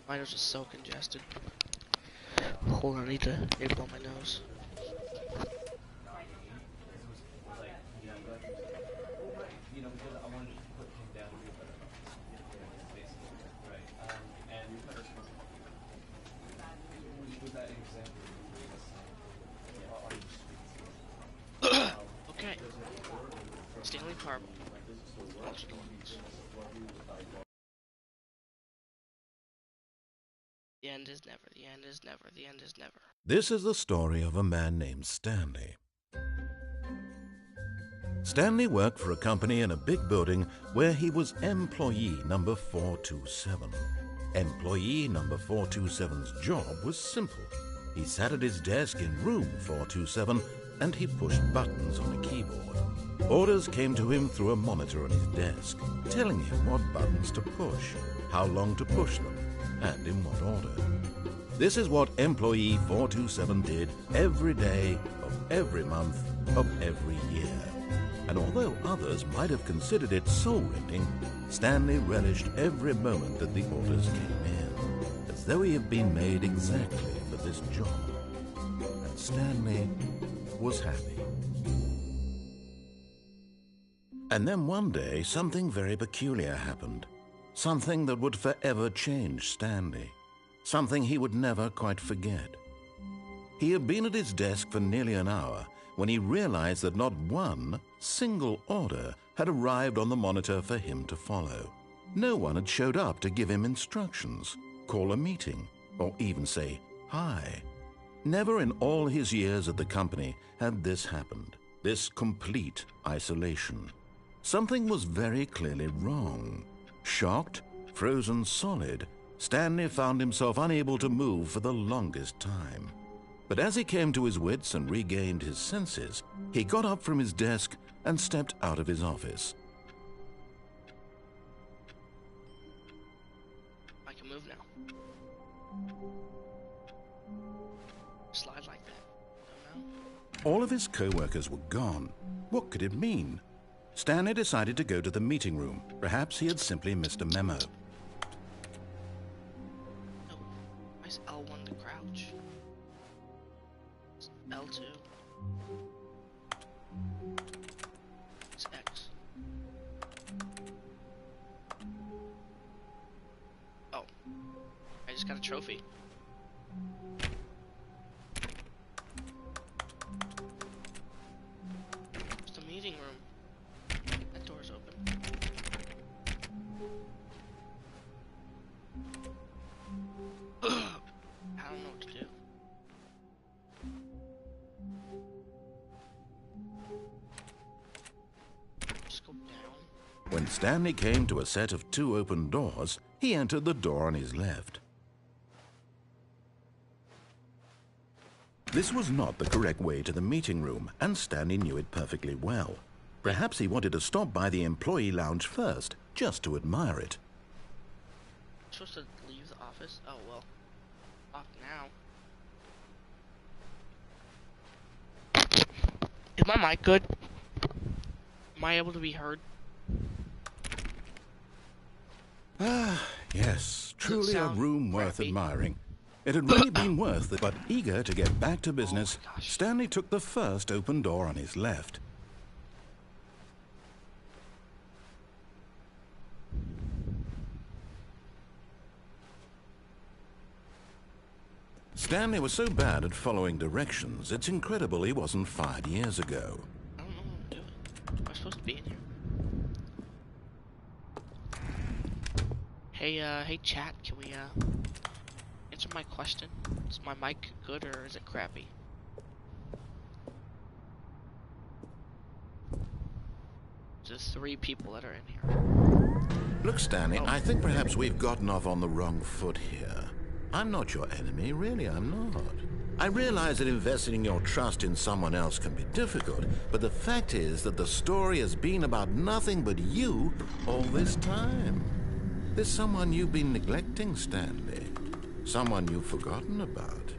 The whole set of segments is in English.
My nose is so congested. Hold on, I need to blow my nose. Okay. Stanley Parable. The end is never, the end is never, the end is never. This is the story of a man named Stanley. Stanley worked for a company in a big building where he was employee number 427. Employee number 427's job was simple. He sat at his desk in room 427 and he pushed buttons on a keyboard. Orders came to him through a monitor on his desk, telling him what buttons to push, how long to push them, and in what order. This is what employee 427 did every day of every month of every year. And although others might have considered it soul-rending, Stanley relished every moment that the orders came in, as though he had been made exactly for this job. And Stanley was happy. And then one day, something very peculiar happened. Something that would forever change Stanley. Something he would never quite forget. He had been at his desk for nearly an hour when he realized that not one single order had arrived on the monitor for him to follow. No one had showed up to give him instructions, call a meeting, or even say hi. Never in all his years at the company had this happened, this complete isolation. Something was very clearly wrong. Shocked, frozen solid, Stanley found himself unable to move for the longest time. But as he came to his wits and regained his senses, he got up from his desk and stepped out of his office. I can move now. Slide like that. Don't know. All of his co-workers were gone. What could it mean? Stanley decided to go to the meeting room. Perhaps he had simply missed a memo. No. Why's L1 to crouch? It's L2. It's X. Oh. I just got a trophy. It's the meeting room. That door's open. I don't know what to do. Just go down. When Stanley came to a set of 2 open doors, he entered the door on his left. This was not the correct way to the meeting room, and Stanley knew it perfectly well. Perhaps he wanted to stop by the employee lounge first, just to admire it. I'm supposed to leave the office? Oh well. Off now. Is my mic good? Am I able to be heard? Ah, yes, truly a sound room worth crappy? admiring. It had really been worth it, but eager to get back to business, Oh my gosh. Stanley took the first open door on his left. Stanley was so bad at following directions, it's incredible he wasn't fired years ago. I don't know what I'm doing. Am I supposed to be in here? Hey chat, can we answer my question? Is my mic good or is it crappy? There's 3 people that are in here. Look, Stanley, Oh. I think perhaps we've gotten off on the wrong foot here. I'm not your enemy, really, I'm not. I realize that investing your trust in someone else can be difficult, but the fact is that the story has been about nothing but you all this time. There's someone you've been neglecting, Stanley. Someone you've forgotten about.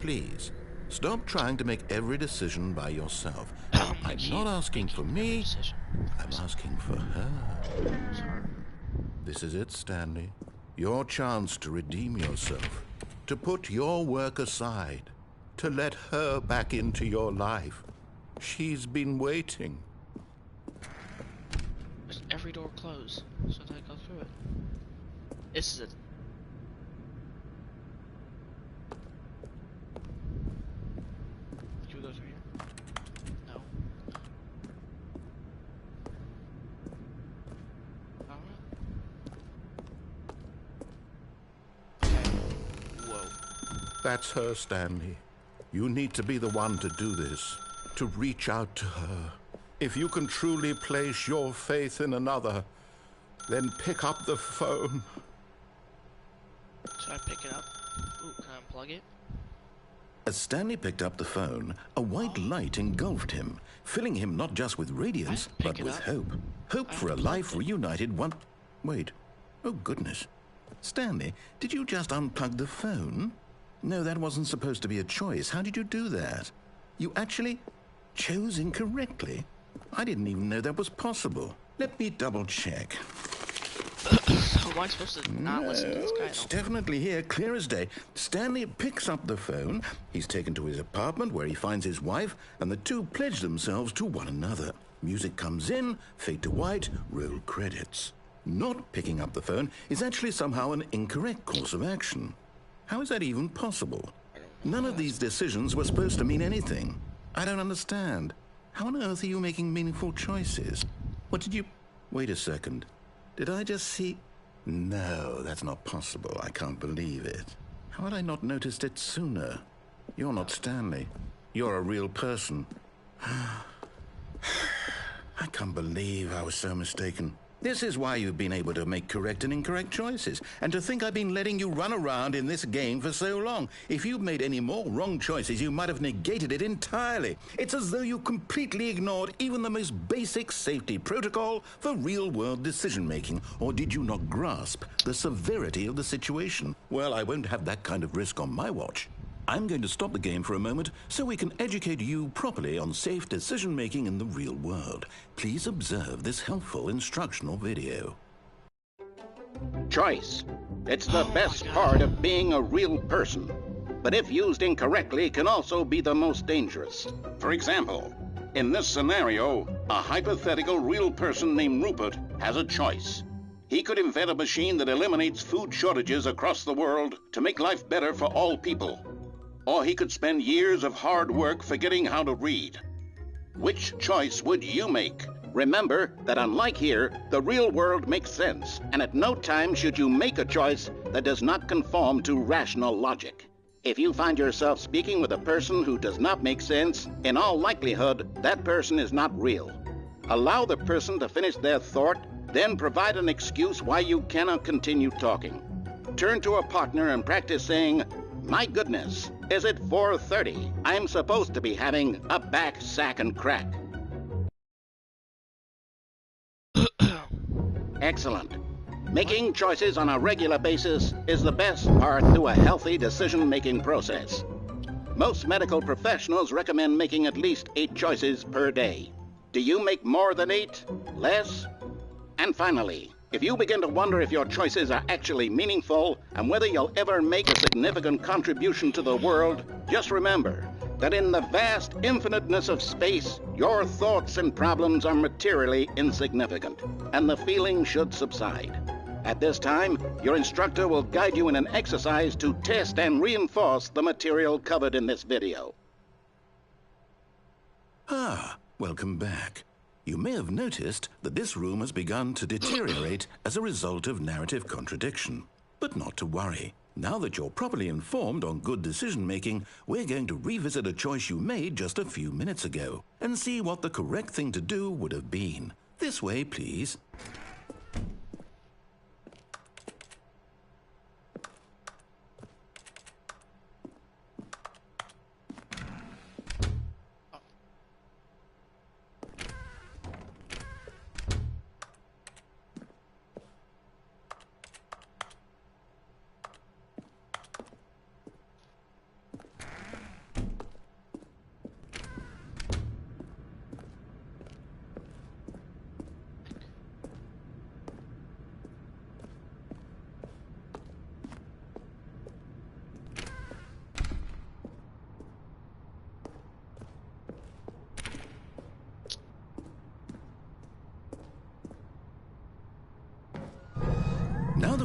Please, Stop trying to make every decision by yourself. I'm not asking for me, I'm asking for her. This is it, Stanley. Your chance to redeem yourself, to put your work aside, to let her back into your life. She's been waiting. Does every door close so that I go through it? This is it. Can we go through here? No. Okay. Whoa. That's her, Stanley. You need to be the one to do this, to reach out to her. If you can truly place your faith in another, then pick up the phone. Should I pick it up? Ooh, can I unplug it? As Stanley picked up the phone, a white light engulfed him, filling him not just with radiance, but with hope. Hope for a life reunited one... Wait. Oh, goodness. Stanley, did you just unplug the phone? No, that wasn't supposed to be a choice. How did you do that? You actually chose incorrectly? I didn't even know that was possible. Let me double check. Am I supposed to not listen to this guy? It's definitely here, clear as day. Stanley picks up the phone. He's taken to his apartment where he finds his wife, and the two pledge themselves to one another. Music comes in, fade to white, roll credits. Not picking up the phone is actually somehow an incorrect course of action. How is that even possible? None of these decisions were supposed to mean anything. I don't understand. How on earth are you making meaningful choices? What did you... Wait a second. Did I just see... No, that's not possible. I can't believe it. How had I not noticed it sooner? You're not Stanley. You're a real person. I can't believe I was so mistaken. This is why you've been able to make correct and incorrect choices. And to think I've been letting you run around in this game for so long. If you'd made any more wrong choices, you might have negated it entirely. It's as though you completely ignored even the most basic safety protocol for real-world decision-making. Or did you not grasp the severity of the situation? Well, I won't have that kind of risk on my watch. I'm going to stop the game for a moment so we can educate you properly on safe decision-making in the real world. Please observe this helpful instructional video. Choice. It's the best part of being a real person. But if used incorrectly, can also be the most dangerous. For example, in this scenario, a hypothetical real person named Rupert has a choice. He could invent a machine that eliminates food shortages across the world to make life better for all people. Or he could spend years of hard work forgetting how to read. Which choice would you make? Remember that unlike here, the real world makes sense, and at no time should you make a choice that does not conform to rational logic. If you find yourself speaking with a person who does not make sense, in all likelihood, that person is not real. Allow the person to finish their thought, then provide an excuse why you cannot continue talking. Turn to a partner and practice saying, "My goodness, is it 4:30? I'm supposed to be having a back, sack, and crack." Excellent. Making choices on a regular basis is the best part to a healthy decision-making process. Most medical professionals recommend making at least 8 choices per day. Do you make more than 8? Less? And finally, if you begin to wonder if your choices are actually meaningful and whether you'll ever make a significant contribution to the world, just remember that in the vast infiniteness of space, your thoughts and problems are materially insignificant, and the feeling should subside. At this time, your instructor will guide you in an exercise to test and reinforce the material covered in this video. Welcome back. You may have noticed that this room has begun to deteriorate as a result of narrative contradiction. But not to worry. Now that you're properly informed on good decision-making, we're going to revisit a choice you made just a few minutes ago and see what the correct thing to do would have been. This way, please.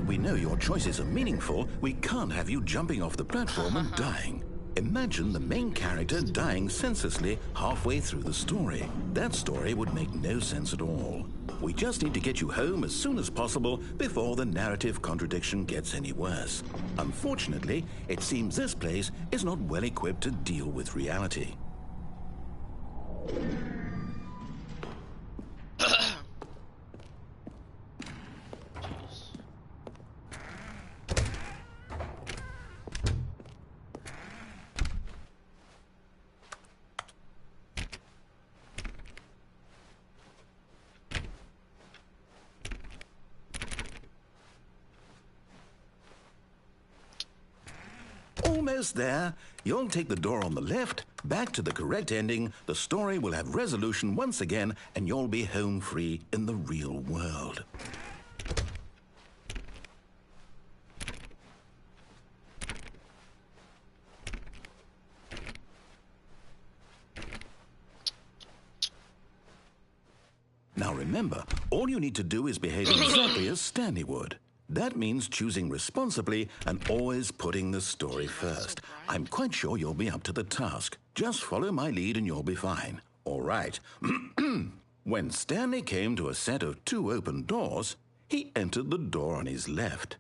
we know your choices are meaningful, we can't have you jumping off the platform and dying. Imagine the main character dying senselessly halfway through the story. That story would make no sense at all. We just need to get you home as soon as possible before the narrative contradiction gets any worse. Unfortunately, it seems this place is not well equipped to deal with reality. Almost there. You'll take the door on the left, back to the correct ending, the story will have resolution once again, and you'll be home free in the real world. Now remember, all you need to do is behave exactly as Stanley would. That means choosing responsibly and always putting the story first. I'm quite sure you'll be up to the task. Just follow my lead and you'll be fine. All right. When Stanley came to a set of 2 open doors, he entered the door on his left.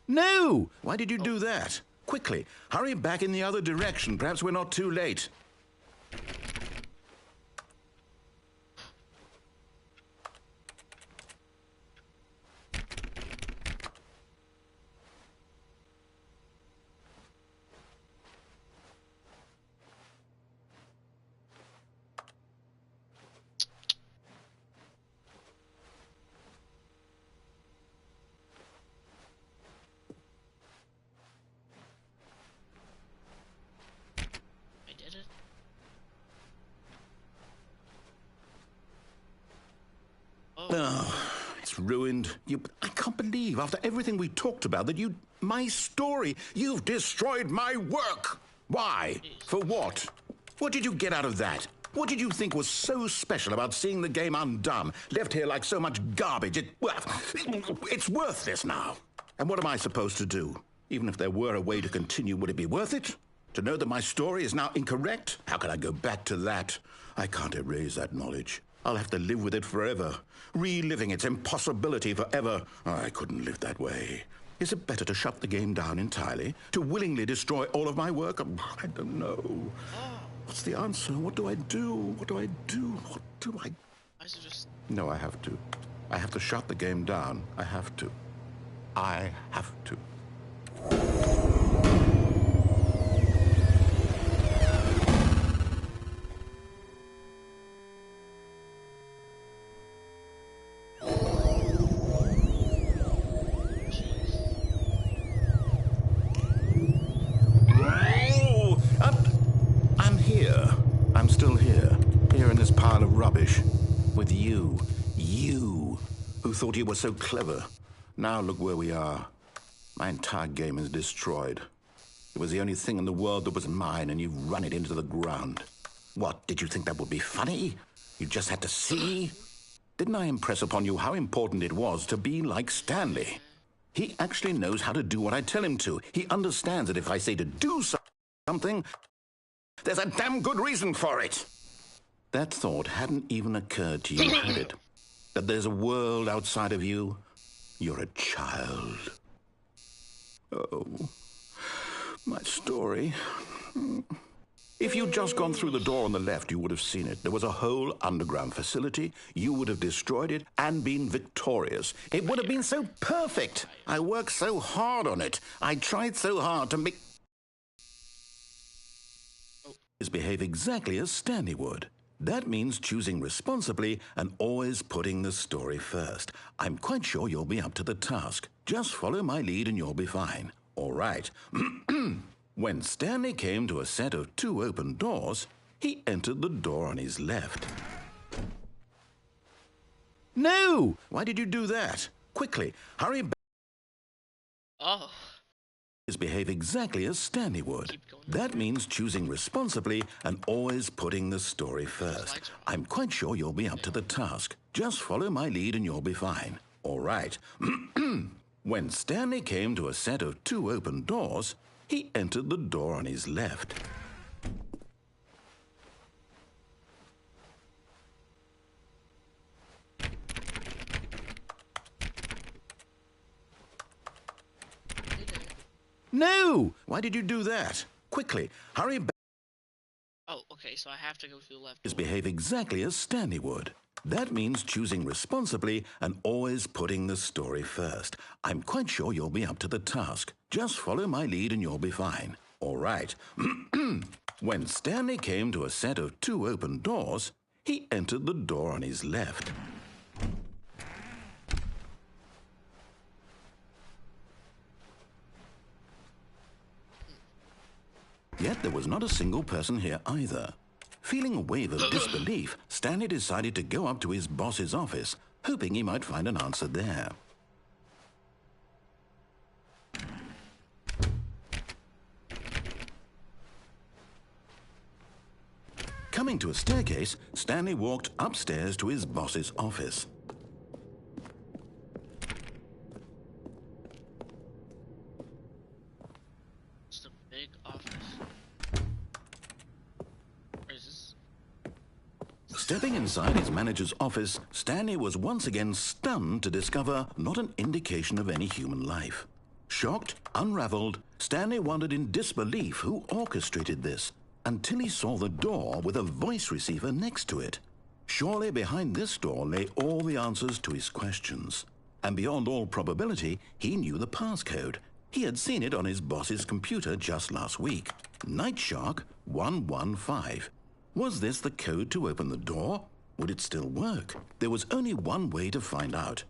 No! Why did you do that? Quickly, hurry back in the other direction. Perhaps we're not too late. Oh, it's ruined. I can't believe, after everything we talked about, that my story, you've destroyed my work. Why? For what? What did you get out of that? What did you think was so special about seeing the game undone, left here like so much garbage? It's worthless now. And what am I supposed to do? Even if there were a way to continue, would it be worth it? To know that my story is now incorrect? How can I go back to that? I can't erase that knowledge. I'll have to live with it forever, reliving its impossibility forever. I couldn't live that way. Is it better to shut the game down entirely? To willingly destroy all of my work? I don't know. What's the answer? What do I do? What do I do? What do I... No, I have to. I have to shut the game down. I have to. I have to. I'm still here in this pile of rubbish, with you, who thought you were so clever. Now look where we are. My entire game is destroyed. It was the only thing in the world that was mine, and you've run it into the ground. What, did you think that would be funny? You just had to see? Didn't I impress upon you how important it was to be like Stanley? He actually knows how to do what I tell him to. He understands that if I say to do something, there's a damn good reason for it. That thought hadn't even occurred to you, had it? That there's a world outside of you? You're a child. Oh, my story. If you'd just gone through the door on the left, you would have seen it. There was a whole underground facility. You would have destroyed it and been victorious. It would have been so perfect. I worked so hard on it. I tried so hard to make... behave exactly as Stanley would. That means choosing responsibly and always putting the story first. I'm quite sure you'll be up to the task. Just follow my lead and you'll be fine. All right. When Stanley came to a set of 2 open doors, he entered the door on his left. No! Why did you do that? Quickly, hurry back. Oh. behave exactly as Stanley would. That means choosing responsibly and always putting the story first. I'm quite sure you'll be up to the task. Just follow my lead and you'll be fine. All right. When Stanley came to a set of 2 open doors, he entered the door on his left. No! Why did you do that? Quickly, hurry back. Oh, okay, so I have to go through the left door. Behave exactly as Stanley would. That means choosing responsibly and always putting the story first. I'm quite sure you'll be up to the task. Just follow my lead and you'll be fine. All right. When Stanley came to a set of 2 open doors, he entered the door on his left. Yet there was not a single person here either. Feeling a wave of disbelief, Stanley decided to go up to his boss's office, hoping he might find an answer there. Coming to a staircase, Stanley walked upstairs to his boss's office. It's a big office. Where is this? Stepping inside his manager's office, Stanley was once again stunned to discover not an indication of any human life. Shocked, unraveled, Stanley wondered in disbelief who orchestrated this, until he saw the door with a voice receiver next to it. Surely behind this door lay all the answers to his questions. And beyond all probability, he knew the passcode. He had seen it on his boss's computer just last week. Nightshark 115. Was this the code to open the door? Would it still work? There was only one way to find out.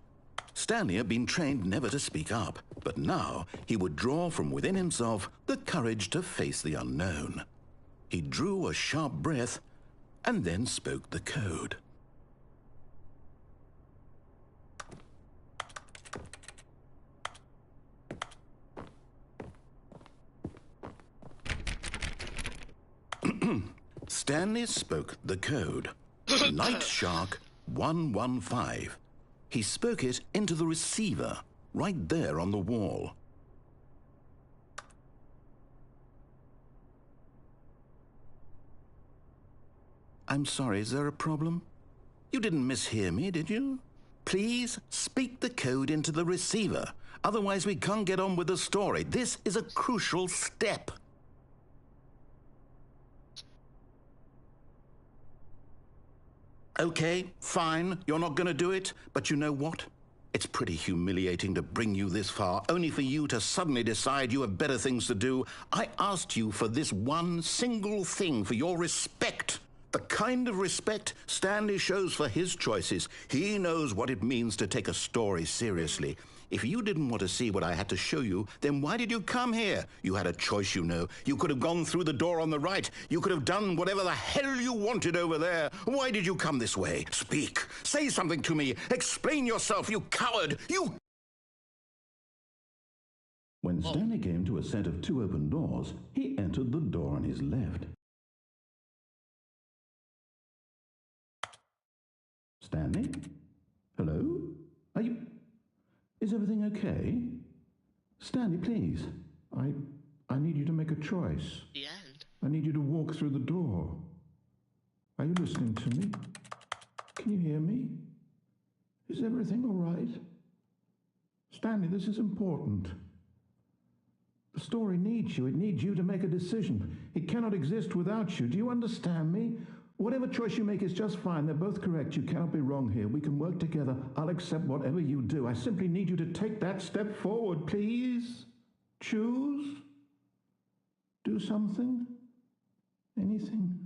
Stanley had been trained never to speak up, but now he would draw from within himself the courage to face the unknown. He drew a sharp breath and then spoke the code. Stanley spoke the code. Nightshark 115. He spoke it into the receiver, right there on the wall. I'm sorry, is there a problem? You didn't mishear me, did you? Please speak the code into the receiver. Otherwise, we can't get on with the story. This is a crucial step. Okay, fine, you're not going to do it, but you know what? It's pretty humiliating to bring you this far, only for you to suddenly decide you have better things to do. I asked you for this one single thing, for your respect. The kind of respect Stanley shows for his choices. He knows what it means to take a story seriously. If you didn't want to see what I had to show you, then why did you come here? You had a choice, you know. You could have gone through the door on the right. You could have done whatever the hell you wanted over there. Why did you come this way? Speak. Say something to me. Explain yourself, you coward. You... When Stanley came to a set of 2 open doors, he entered the door on his left. Stanley? Hello? Are you... Is everything okay? Stanley, please. I need you to make a choice. The end. I need you to walk through the door. Are you listening to me? Can you hear me? Is everything all right? Stanley, this is important. The story needs you. It needs you to make a decision. It cannot exist without you. Do you understand me? Whatever choice you make is just fine. They're both correct. You cannot be wrong here. We can work together. I'll accept whatever you do. I simply need you to take that step forward, please. Choose. Do something. Anything.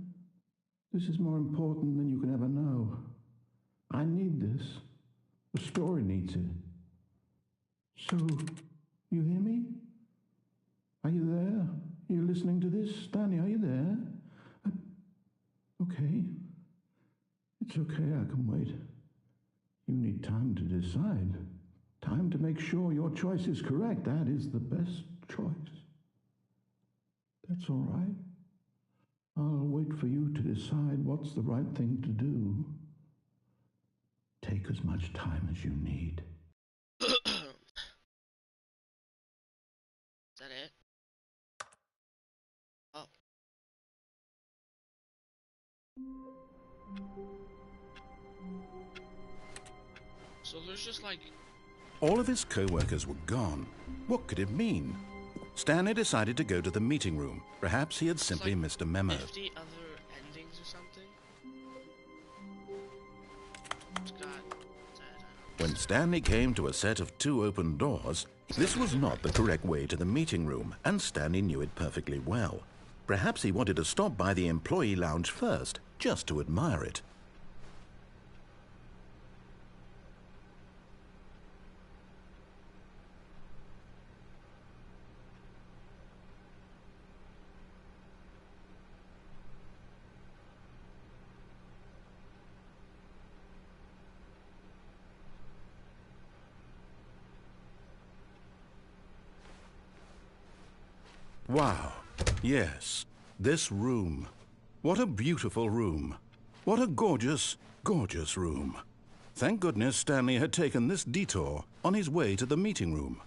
This is more important than you can ever know. I need this. The story needs it. So, you hear me? Are you there? Are you listening to this? Stanley, are you there? Okay. It's okay, I can wait. You need time to decide. Time to make sure your choice is correct. That is the best choice. That's all right. I'll wait for you to decide what's the right thing to do. Take as much time as you need. Is that it? Oh. So there's just like... All of his co-workers were gone. What could it mean? Stanley decided to go to the meeting room. Perhaps he had simply like missed a memo. 50 other endings or something? When Stanley came to a set of 2 open doors, this was not the correct way to the meeting room, and Stanley knew it perfectly well. Perhaps he wanted to stop by the employee lounge first, just to admire it. Wow. Yes, this room. What a beautiful room. What a gorgeous, gorgeous room. Thank goodness Stanley had taken this detour on his way to the meeting room.